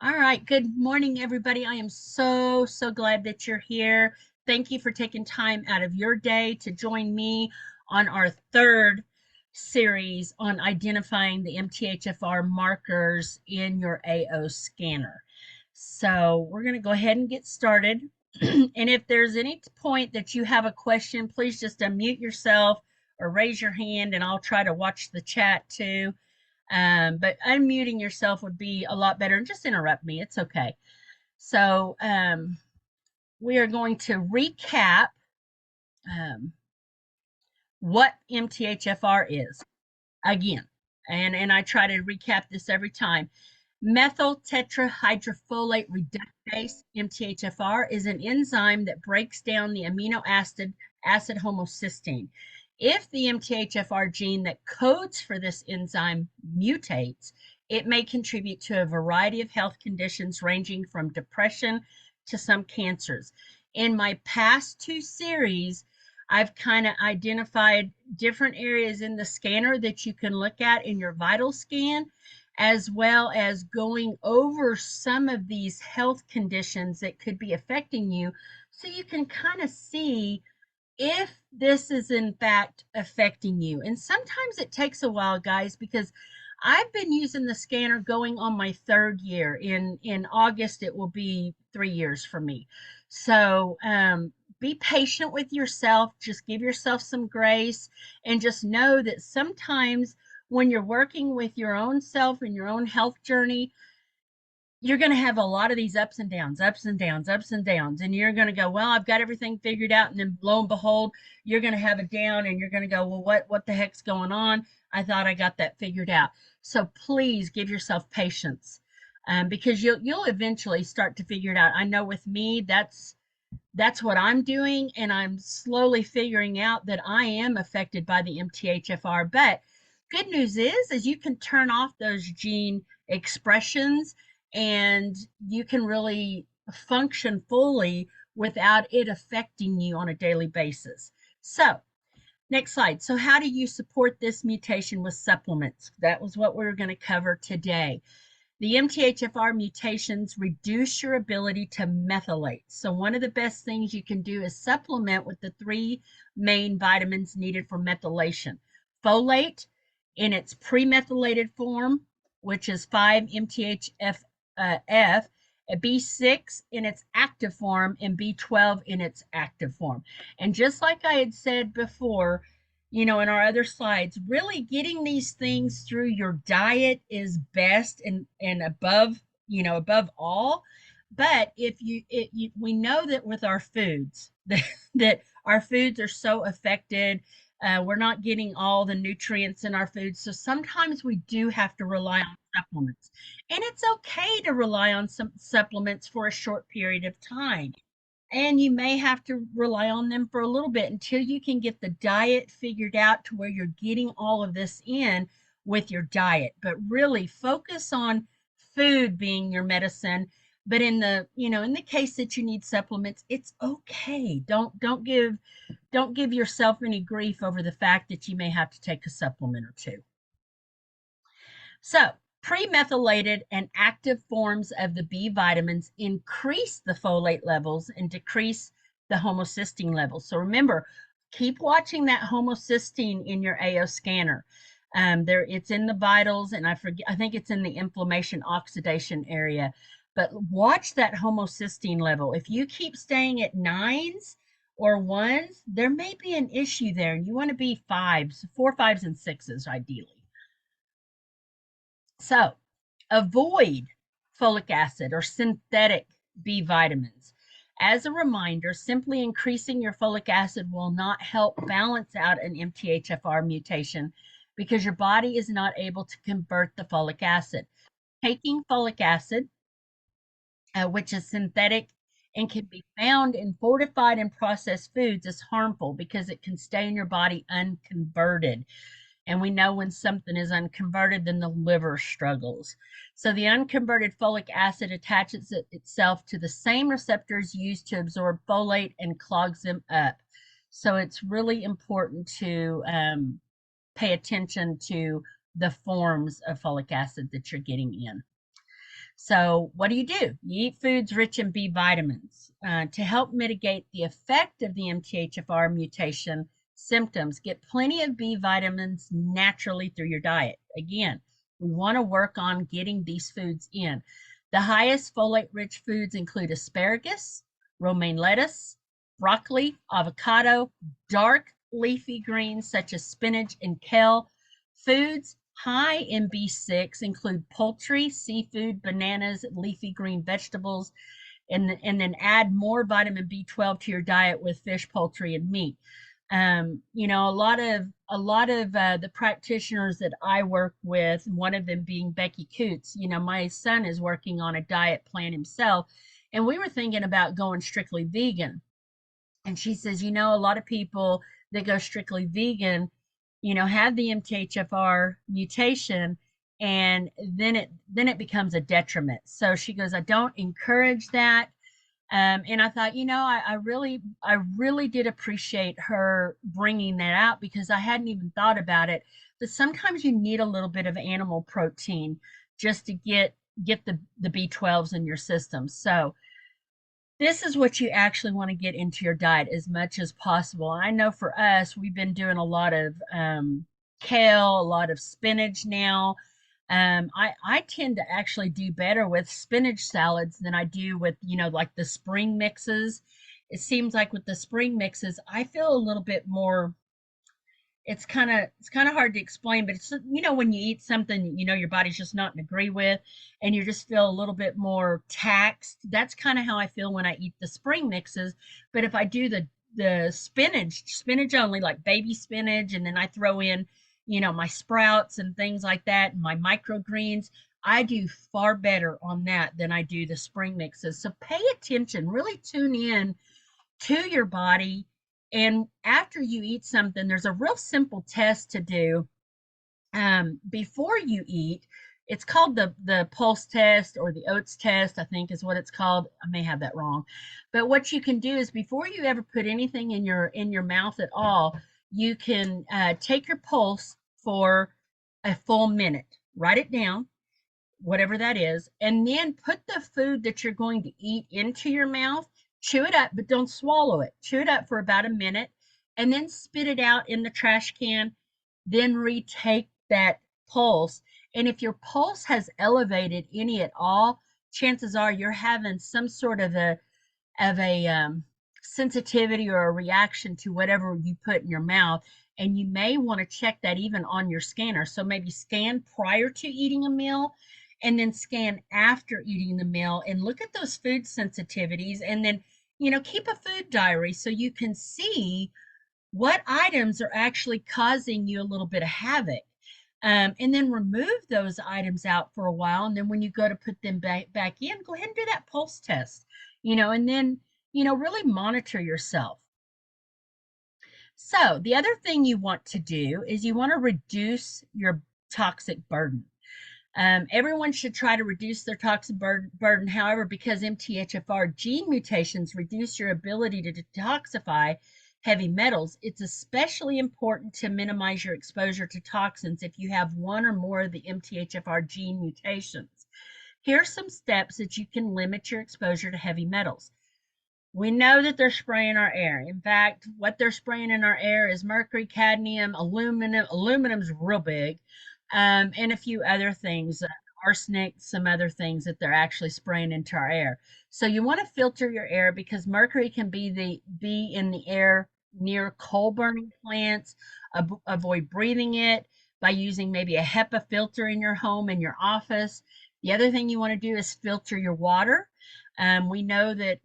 All right. Good morning, everybody. I am so glad that you're here. Thank you for taking time out of your day to join me on our third series on identifying the MTHFR markers in your AO scanner. So we're going to go ahead and get started. And if there's any point that you have a question, please just unmute yourself or raise your hand, and I'll try to watch the chat too. But unmuting yourself would be a lot better, and just interrupt me. It's okay. So we are going to recap um, what MTHFR is again. And I try to recap this every time. Methyl tetrahydrofolate reductase, MTHFR, is an enzyme that breaks down the amino acid homocysteine. If the MTHFR gene that codes for this enzyme mutates, it may contribute to a variety of health conditions ranging from depression to some cancers. In my past two series, I've kind of identified different areas in the scanner that you can look at in your vital scan, as well as going over some of these health conditions that could be affecting you so you can kind of see if this is in fact affecting you. And sometimes it takes a while, guys, because I've been using the scanner going on my third year. In August, it will be 3 years for me. So be patient with yourself. Just give yourself some grace, and just know that sometimes when you're working with your own self and your own health journey, you're going to have a lot of these ups and downs, ups and downs, ups and downs. And you're going to go, well, I've got everything figured out. And then lo and behold, you're going to have a down, and you're going to go, well, what the heck's going on? I thought I got that figured out. So please give yourself patience, because you'll eventually start to figure it out. I know with me, that's what I'm doing. And I'm slowly figuring out that I am affected by the MTHFR. But good news is you can turn off those gene expressions, and you can really function fully without it affecting you on a daily basis. So next slide. So how do you support this mutation with supplements? That was what we were going to cover today. The MTHFR mutations reduce your ability to methylate. So one of the best things you can do is supplement with the three main vitamins needed for methylation. Folate in its premethylated form, which is 5-MTHFR, B6 in its active form, and B12 in its active form. And just like I had said before, in our other slides, really getting these things through your diet is best and above all. But if we know that with our foods, that our foods are so affected, we're not getting all the nutrients in our foods. So sometimes we do have to rely on supplements. And it's okay to rely on some supplements for a short period of time. And you may have to rely on them for a little bit until you can get the diet figured out to where you're getting all of this in with your diet. But really focus on food being your medicine. But in the case that you need supplements, it's okay. Don't give yourself any grief over the fact that you may have to take a supplement or two. So, premethylated and active forms of the B vitamins increase the folate levels and decrease the homocysteine levels. So remember, keep watching that homocysteine in your AO scanner. It's in the vitals, and I think it's in the inflammation oxidation area. But watch that homocysteine level. If you keep staying at nines or ones, there may be an issue there, and you want to be fives, 4, 5s, and 6s ideally. So avoid folic acid or synthetic B vitamins. As a reminder, simply increasing your folic acid will not help balance out an MTHFR mutation because your body is not able to convert the folic acid. Taking folic acid, which is synthetic and can be found in fortified and processed foods, is harmful because it can stay in your body unconverted. And we know when something is unconverted, then the liver struggles. So the unconverted folic acid attaches itself to the same receptors used to absorb folate and clogs them up. So it's really important to pay attention to the forms of folic acid that you're getting in. So what do? You eat foods rich in B vitamins to help mitigate the effect of the MTHFR mutation symptoms. Get plenty of B vitamins naturally through your diet. Again, we want to work on getting these foods in. The highest folate-rich foods include asparagus, romaine lettuce, broccoli, avocado, dark leafy greens such as spinach and kale. Foods high in B6 include poultry, seafood, bananas, leafy green vegetables, and then add more vitamin B12 to your diet with fish, poultry, and meat. A lot of the practitioners that I work with, one of them being Becky Coots, my son is working on a diet plan himself, and we were thinking about going strictly vegan. And she says, a lot of people that go strictly vegan, have the MTHFR mutation, and then it becomes a detriment. So she goes, I don't encourage that. And I thought, I really did appreciate her bringing that out because I hadn't even thought about it. But sometimes you need a little bit of animal protein just to get the B12s in your system. So this is what you actually want to get into your diet as much as possible. I know for us, we've been doing a lot of kale, a lot of spinach now. I tend to actually do better with spinach salads than I do with, like the spring mixes. It seems like with the spring mixes, I feel a little bit more, it's kind of hard to explain, but it's, when you eat something your body's just not in agree with, and you just feel a little bit more taxed. That's kind of how I feel when I eat the spring mixes. But if I do the spinach only, like baby spinach, and then I throw in my sprouts and things like that, and my microgreens, I do far better on that than I do the spring mixes. So pay attention, really tune in to your body. And after you eat something, there's a real simple test to do before you eat. It's called the pulse test, or the oats test, I think is what it's called. I may have that wrong. But what you can do is, before you ever put anything in your mouth at all, you can take your pulse for a full minute. Write it down, whatever that is, and then put the food that you're going to eat into your mouth. Chew it up, but don't swallow it. Chew it up for about a minute, and then spit it out in the trash can. Then retake that pulse. And if your pulse has elevated any at all, chances are you're having some sort of a sensitivity or a reaction to whatever you put in your mouth. And you may want to check that even on your scanner. So maybe scan prior to eating a meal, and then scan after eating the meal, and look at those food sensitivities. And then, keep a food diary so you can see what items are actually causing you a little bit of havoc. And then remove those items out for a while. And then when you go to put them back in, go ahead and do that pulse test, and then, really monitor yourself. So the other thing you want to do is you want to reduce your toxic burden. Everyone should try to reduce their toxic burden. However, because MTHFR gene mutations reduce your ability to detoxify heavy metals, it's especially important to minimize your exposure to toxins if you have one or more of the MTHFR gene mutations. Here are some steps that you can limit your exposure to heavy metals. We know that they're spraying our air. In fact, what they're spraying in our air is mercury, cadmium, aluminum. Aluminum's real big, and a few other things, arsenic, some other things that they're actually spraying into our air. So you want to filter your air, because mercury can be in the air near coal burning plants. Avoid breathing it by using maybe a HEPA filter in your home, in your office. The other thing you want to do is filter your water. We know that,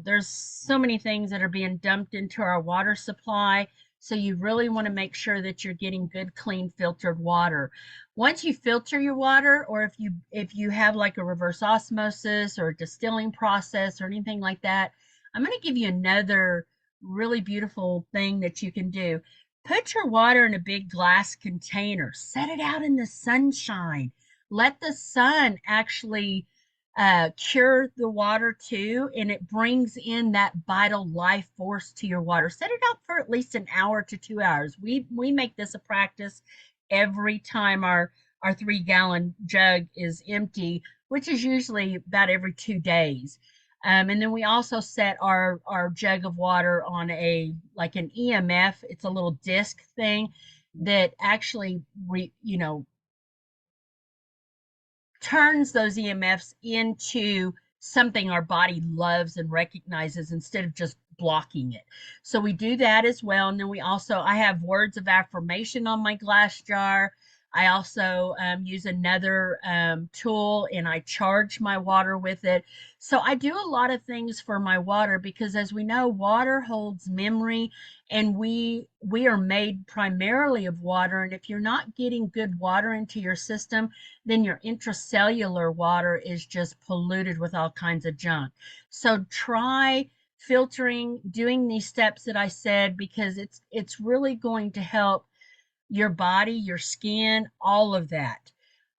there's so many things that are being dumped into our water supply. So you really want to make sure that you're getting good, clean, filtered water. Once you filter your water, or if you have like a reverse osmosis or a distilling process or anything like that, I'm going to give you another really beautiful thing that you can do. Put your water in a big glass container. Set it out in the sunshine. Let the sun actually cure the water too, and it brings in that vital life force to your water. Set it out for at least an hour to 2 hours. We make this a practice every time our our 3-gallon jug is empty, which is usually about every 2 days. And then we also set our jug of water on a like an EMF. It's a little disc thing that actually turns those EMFs into something our body loves and recognizes instead of just blocking it. So we do that as well. And then I have words of affirmation on my glass jar. I also use another tool and I charge my water with it. So I do a lot of things for my water because, as we know, water holds memory, and we are made primarily of water. And if you're not getting good water into your system, then your intracellular water is just polluted with all kinds of junk. So try filtering, doing these steps that I said, because it's really going to help your body, your skin, all of that.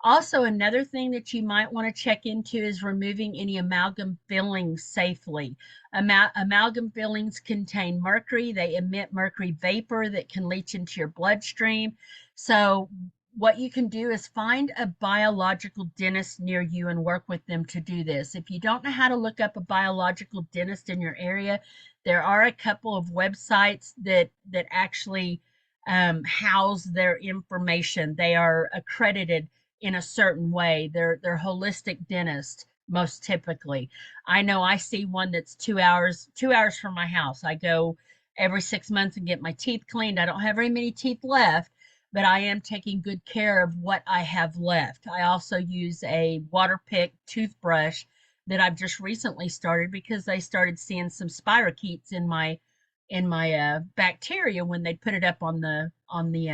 Also, another thing that you might want to check into is removing any amalgam fillings safely. Amalgam fillings contain mercury. They emit mercury vapor that can leach into your bloodstream. So what you can do is find a biological dentist near you and work with them to do this. If you don't know how to look up a biological dentist in your area, there are a couple of websites that actually house their information. They are accredited in a certain way. They're holistic dentists most typically. I know I see one that's 2 hours from my house. I go every 6 months and get my teeth cleaned. I don't have very many teeth left, but I am taking good care of what I have left. I also use a water pick toothbrush that I've just recently started because I started seeing some spirochetes in my bacteria when they put it up on the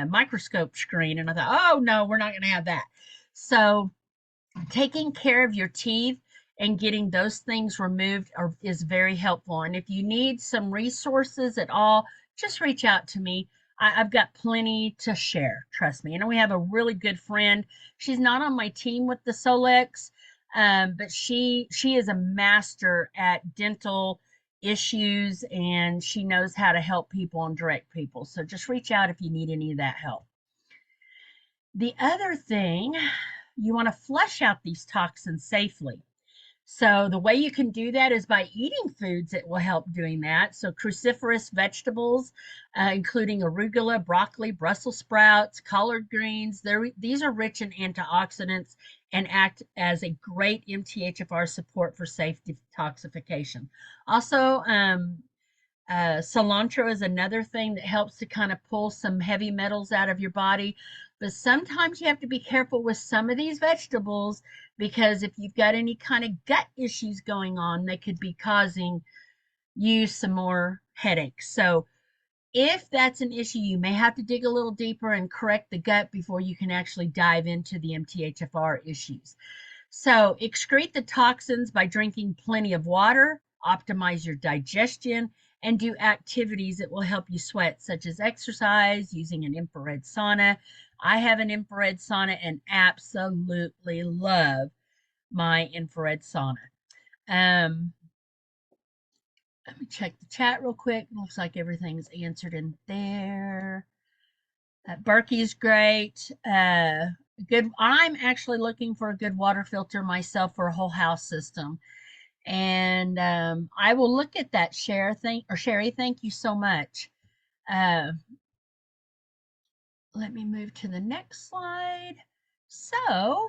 microscope screen, and I thought, oh no, we're not going to have that. So taking care of your teeth and getting those things removed is very helpful. And if you need some resources at all, just reach out to me. I've got plenty to share, trust me. And we have a really good friend. She's not on my team with the Solex, but she is a master at dental issues, and she knows how to help people and direct people. So just reach out if you need any of that help. The other thing, you want to flush out these toxins safely. So the way you can do that is by eating foods that will help doing that. So cruciferous vegetables, including arugula, broccoli, Brussels sprouts, collard greens, these are rich in antioxidants and act as a great MTHFR support for safe detoxification. Also, cilantro is another thing that helps to kind of pull some heavy metals out of your body. But sometimes you have to be careful with some of these vegetables because if you've got any kind of gut issues going on, they could be causing you some more headaches. So if that's an issue, you may have to dig a little deeper and correct the gut before you can actually dive into the MTHFR issues. So excrete the toxins by drinking plenty of water, optimize your digestion, and do activities that will help you sweat, such as exercise, using an infrared sauna. I have an infrared sauna and absolutely love my infrared sauna. Let me check the chat real quick. Looks like everything's answered in there. Berkey's great. Good. I'm actually looking for a good water filter myself for a whole house system. And I will look at that, Sherry. Thank you so much. Let me move to the next slide. So,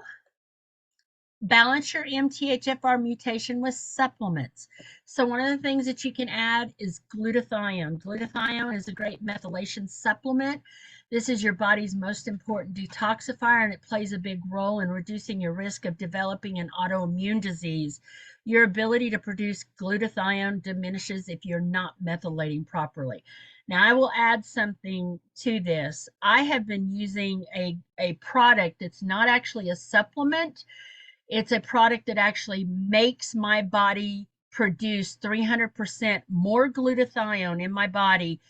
balance your MTHFR mutation with supplements. So one of the things that you can add is glutathione. Glutathione is a great methylation supplement. This is your body's most important detoxifier, and it plays a big role in reducing your risk of developing an autoimmune disease. Your ability to produce glutathione diminishes if you're not methylating properly. Now, I will add something to this. I have been using a product that's not actually a supplement. It's a product that actually makes my body produce 300% more glutathione in my body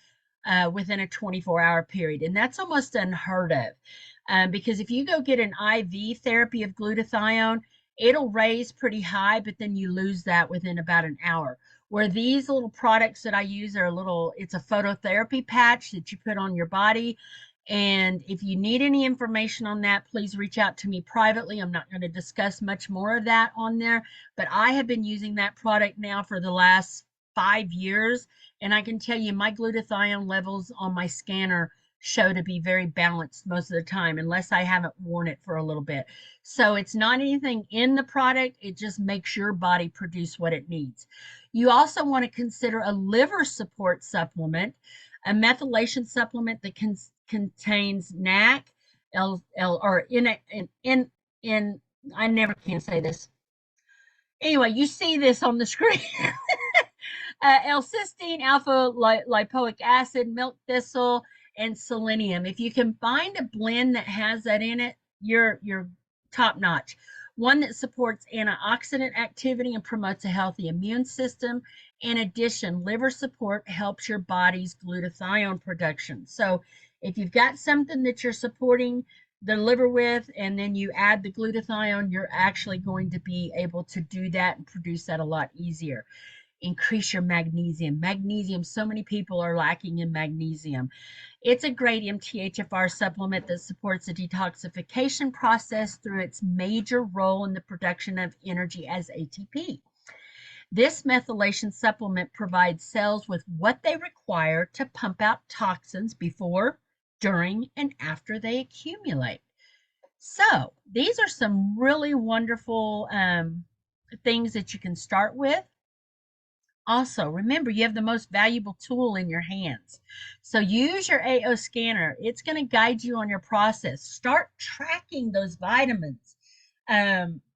within a 24-hour period. And that's almost unheard of because if you go get an IV therapy of glutathione, it'll raise pretty high, but then you lose that within about an hour. Where these little products that I use are it's a phototherapy patch that you put on your body, And if you need any information on that, please reach out to me privately. I'm not going to discuss much more of that on there, but I have been using that product now for the last 5 years. And I can tell you my glutathione levels on my scanner show to be very balanced most of the time, unless I haven't worn it for a little bit. So it's not anything in the product. It just makes your body produce what it needs. You also want to consider a liver support supplement, a methylation supplement that contains NAC, or in I never can say this. Anyway, you see this on the screen. L-cysteine, alpha lipoic acid, milk thistle, and selenium. If you can find a blend that has that in it, you're top notch. One that supports antioxidant activity and promotes a healthy immune system. In addition, liver support helps your body's glutathione production. So if you've got something that you're supporting the liver with, and then you add the glutathione, you're actually going to be able to do that and produce that a lot easier. Increase your magnesium. Magnesium, so many people are lacking in magnesium. It's a great MTHFR supplement that supports the detoxification process through its major role in the production of energy as ATP. This methylation supplement provides cells with what they require to pump out toxins before, during, and after they accumulate. So these are some really wonderful things that you can start with. Also, remember, you have the most valuable tool in your hands. So use your AO scanner. It's going to guide you on your process. Start tracking those vitamins.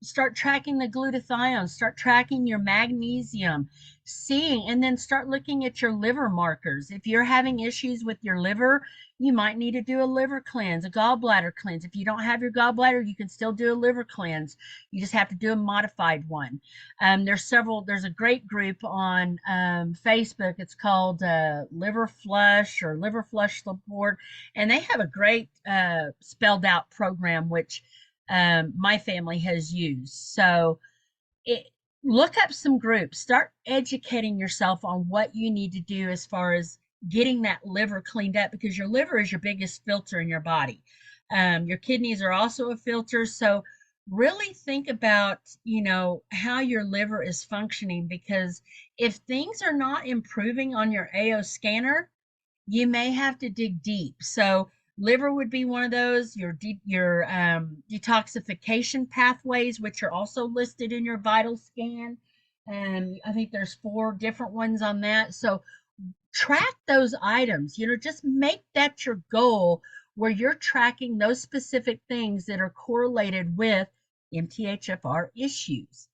Start tracking the glutathione. Start tracking your magnesium. Seeing, and then start looking at your liver markers. If you're having issues with your liver, you might need to do a liver cleanse, a gallbladder cleanse. If you don't have your gallbladder, you can still do a liver cleanse. You just have to do a modified one. There's a great group on Facebook. It's called Liver Flush or Liver Flush Support, and they have a great spelled out program, which my family has used. So it, look up some groups, start educating yourself on what you need to do as far as getting that liver cleaned up, because your liver is your biggest filter in your body. Your kidneys are also a filter. So really think about, how your liver is functioning, because if things are not improving on your AO scanner, you may have to dig deep. So liver would be one of those. Your detoxification pathways, which are also listed in your vital scan. I think there's 4 different ones on that. So track those items. Just make that your goal, where you're tracking those specific things that are correlated with MTHFR issues.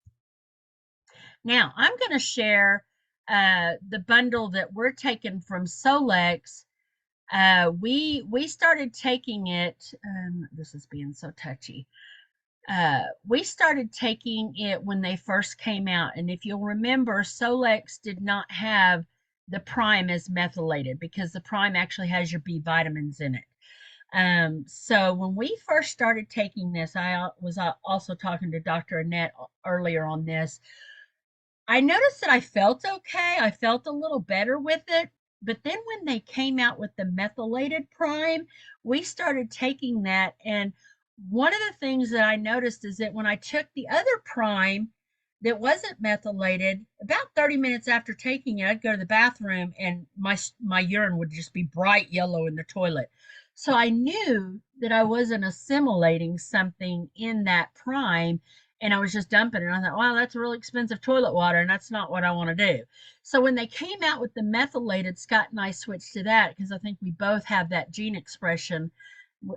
Now, I'm going to share the bundle that we're taking from Solex. We started taking it. This is being so touchy. We started taking it when they first came out, and if you'll remember, Solex did not have the prime as methylated, because the prime actually has your B vitamins in it. So when we first started taking this, I was also talking to Dr. Annette earlier on this. I noticed that I felt okay. I felt a little better with it. But then when they came out with the methylated prime, we started taking that. And one of the things that I noticed is that when I took the other prime that wasn't methylated, about 30 minutes after taking it, I'd go to the bathroom and my urine would just be bright yellow in the toilet. So I knew that I wasn't assimilating something in that prime, and I was just dumping it. And I thought, wow, that's really expensive toilet water, and that's not what I want to do. So when they came out with the methylated, Scott and I switched to that, because I think we both have that gene expression,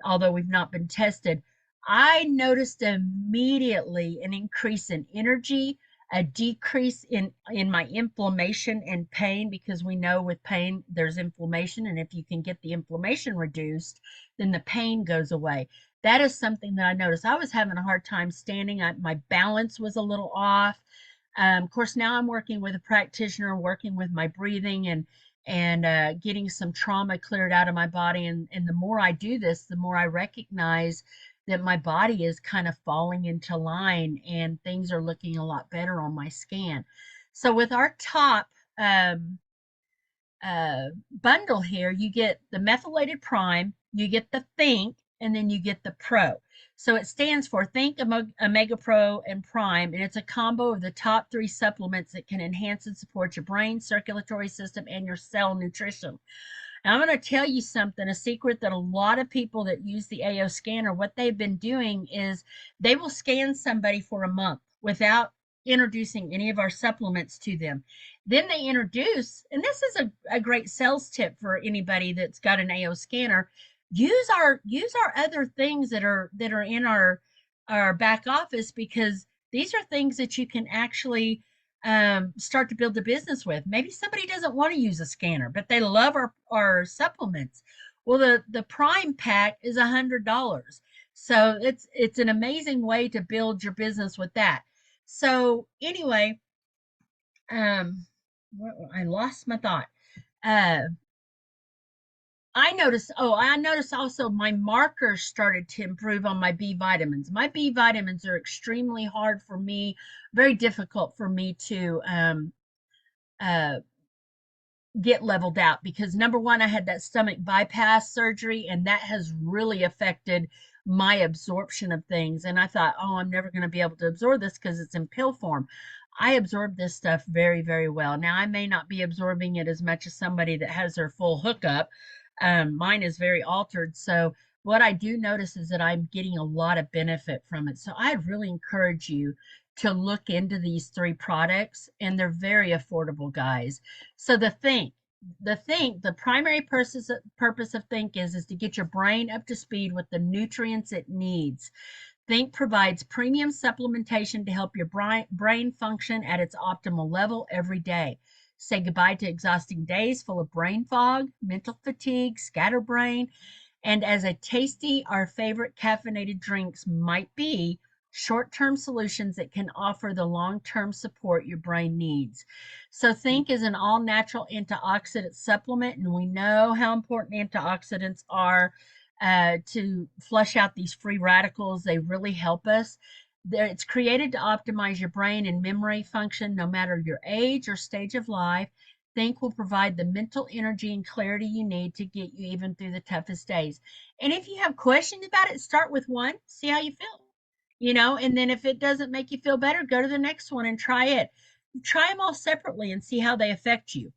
although we've not been tested. I noticed immediately an increase in energy, a decrease in my inflammation and pain, because we know with pain there's inflammation, and if you can get the inflammation reduced, then the pain goes away. That is something that I noticed. I was having a hard time standing. My balance was a little off. Of course, now I'm working with a practitioner, working with my breathing and getting some trauma cleared out of my body. And the more I do this, the more I recognize that my body is kind of falling into line, and things are looking a lot better on my scan. So with our top bundle here, you get the methylated prime, you get the Think, and then you get the Pro. So it stands for Think, Omega Pro, and Prime, and it's a combo of the top 3 supplements that can enhance and support your brain, circulatory system, and your cell nutrition. Now, I'm going to tell you something, a secret that a lot of people that use the AO scanner, what they've been doing is they will scan somebody for a month without introducing any of our supplements to them. Then they introduce, and this is a great sales tip for anybody that's got an AO scanner. Use our other things that are in our back office, because these are things that you can actually start to build a business with. Maybe somebody doesn't want to use a scanner, but they love our supplements. Well, the Prime pack is $100, so it's an amazing way to build your business with that. So anyway, um, I lost my thought. Uh, I noticed also my markers started to improve on my B vitamins. My B vitamins are extremely hard for me, very difficult for me to uh, get leveled out, because number one, I had that stomach bypass surgery, and that has really affected my absorption of things. And I thought, oh, I'm never going to be able to absorb this because it's in pill form. I absorb this stuff very, very well. Now, I may not be absorbing it as much as somebody that has their full hookup. Mine is very altered. So, what I do notice is that I'm getting a lot of benefit from it. So, I really encourage you to look into these 3 products, and they're very affordable, guys. So, the primary purpose of Think is to get your brain up to speed with the nutrients it needs. Think provides premium supplementation to help your brain function at its optimal level every day. Say goodbye to exhausting days full of brain fog, mental fatigue, scatterbrain, and as a tasty, our favorite caffeinated drinks might be, short-term solutions that can offer the long-term support your brain needs. So Think is an all-natural antioxidant supplement, and we know how important antioxidants are to flush out these free radicals. They really help us. It's created to optimize your brain and memory function no matter your age or stage of life. Think will provide the mental energy and clarity you need to get you even through the toughest days. And if you have questions about it, start with one, see how you feel, and then if it doesn't make you feel better, go to the next one and try it. Try them all separately and see how they affect you.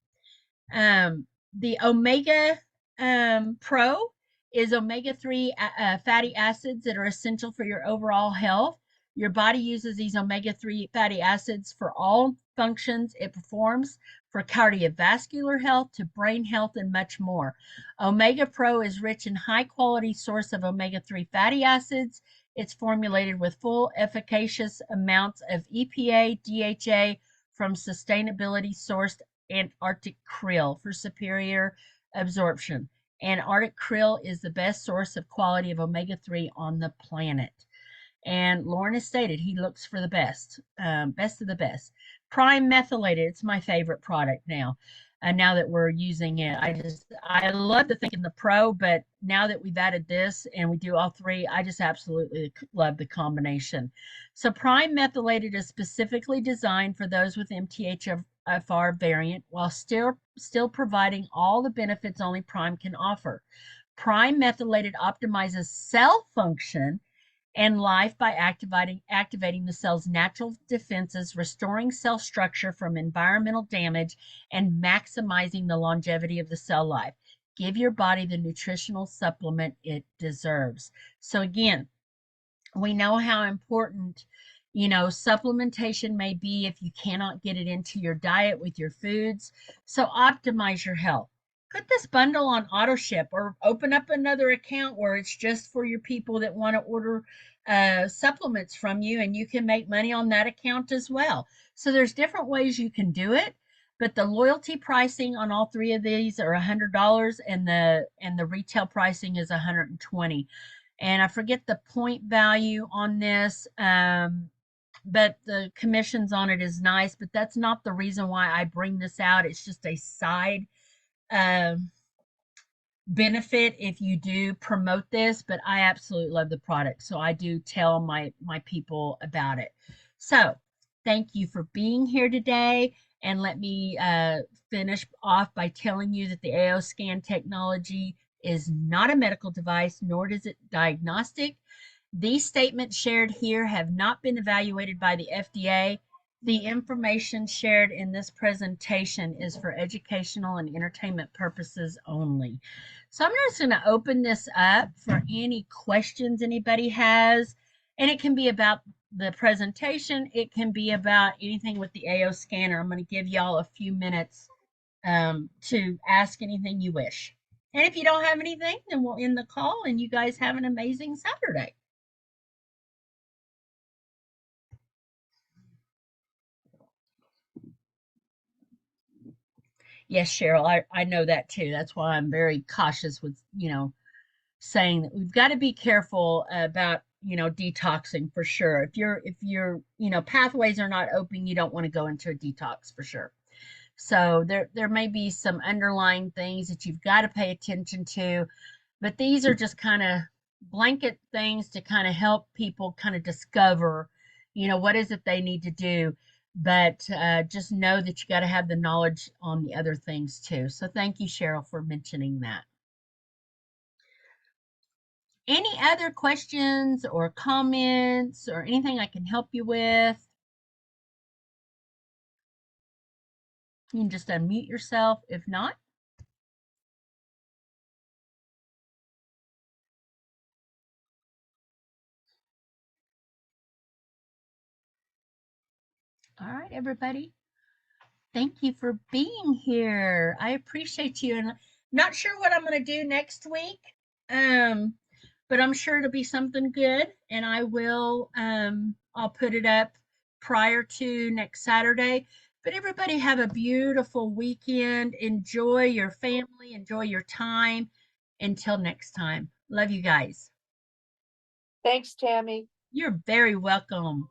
The Omega Pro is omega-3 fatty acids that are essential for your overall health. Your body uses these omega-3 fatty acids for all functions it performs, for cardiovascular health to brain health and much more. Omega Pro is rich in high quality source of omega-3 fatty acids. It's formulated with full efficacious amounts of EPA, DHA from sustainability sourced Antarctic krill for superior absorption. Antarctic krill is the best source of quality of omega-3 on the planet. And Lauren has stated he looks for the best of the best. Prime methylated, it's my favorite product now. And now that we're using it, I love the Think in the Pro, but now that we've added this and we do all 3, I just absolutely love the combination. So Prime methylated is specifically designed for those with MTHFR variant, while still providing all the benefits only Prime can offer. Prime methylated optimizes cell function and life by activating the cell's natural defenses, restoring cell structure from environmental damage, and maximizing the longevity of the cell life. Give your body the nutritional supplement it deserves. So again, we know how important, supplementation may be if you cannot get it into your diet with your foods. So optimize your health. Put this bundle on auto ship, or open up another account where it's just for your people that want to order supplements from you, and you can make money on that account as well. So there's different ways you can do it, but the loyalty pricing on all 3 of these are $100, and the retail pricing is $120. And I forget the point value on this, but the commissions on it is nice, but that's not the reason why I bring this out. It's just a side um, benefit if you do promote this, but I absolutely love the product. So I do tell my people about it. So thank you for being here today. And let me finish off by telling you that the AO scan technology is not a medical device, nor does it diagnostic. These statements shared here have not been evaluated by the FDA. The information shared in this presentation is for educational and entertainment purposes only. So I'm just going to open this up for any questions anybody has. And it can be about the presentation, it can be about anything with the AO scanner. I'm going to give y'all a few minutes to ask anything you wish. And if you don't have anything, then we'll end the call and you guys have an amazing Saturday. Yes, Cheryl, I know that too. That's why I'm very cautious with, saying that we've got to be careful about, detoxing for sure. If your, pathways are not open, you don't want to go into a detox for sure. So there may be some underlying things that you've got to pay attention to, but these are just kind of blanket things to kind of help people kind of discover, what is it they need to do. But just know that you got to have the knowledge on the other things too. So thank you, Cheryl, for mentioning that. Any other questions or comments or anything I can help you with? You can just unmute yourself. If not, all right, everybody. Thank you for being here. I appreciate you. And not sure what I'm going to do next week. Um, but I'm sure it'll be something good and I'll put it up prior to next Saturday. But everybody have a beautiful weekend. Enjoy your family, enjoy your time. Until next time. Love you guys. Thanks, Tammy. You're very welcome.